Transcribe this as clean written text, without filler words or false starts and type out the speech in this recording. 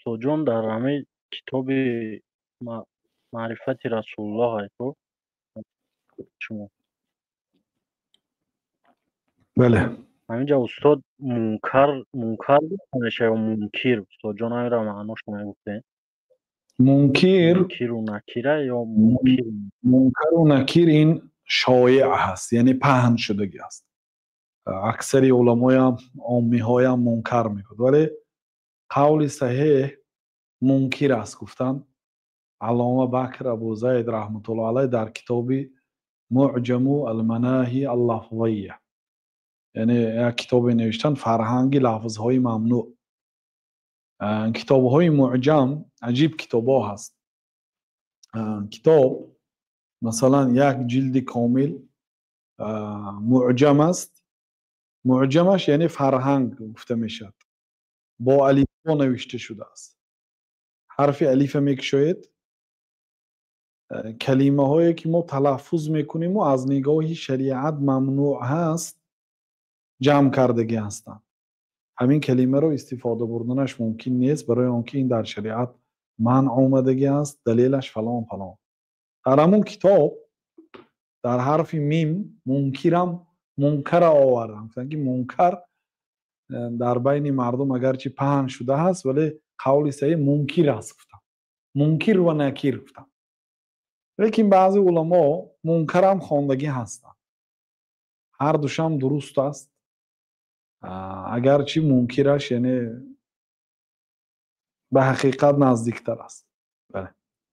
استاد در همه کتاب معرفت رسول الله های تو شما بله همینجا استاد منکر بکنشه یا منکر استاد جان های را معناش نگفته منکر منکر و نکیره یا منکر منکر و نکیر این شایع هست، یعنی پهن شدگی است. اکثری علمای هم عامی های هم منکر میگوید، ولی قول صحیح منکر است گفتن. علامه بکر ابو زید رحمت الله علیه در کتاب معجم المناهی اللفظیه، یعنی یک کتاب نوشتن فرهنگ لفظ های ممنوع. کتاب های معجم عجیب کتاب ها هست. کتاب مثلا یک جلد کامل معجم است. معجمش یعنی فرهنگ گفته میشد، با الف نوشته شده است. حرف الف میکشوید، کلمه هایی که ما تلفظ میکنیم و از نگاه شریعت ممنوع هست جمع کردگی هستند. همین کلمه رو استفاده بردنش ممکن نیست، برای آنکه این در شریعت منع آمدگی است، دلیلش فلان فلان. در همون کتاب در حرف میم منکرم منکر آوردم، که منکر در بین مردم اگرچه پهن شده هست ولی قول صحیح منکر است گفتم، منکر و نکیر گفتم. لیکن بعضی علما منکر هم خواندگی هستند، هر دوشم درست است. اگرچه منکرش یعنی به حقیقت نزدیکتر است.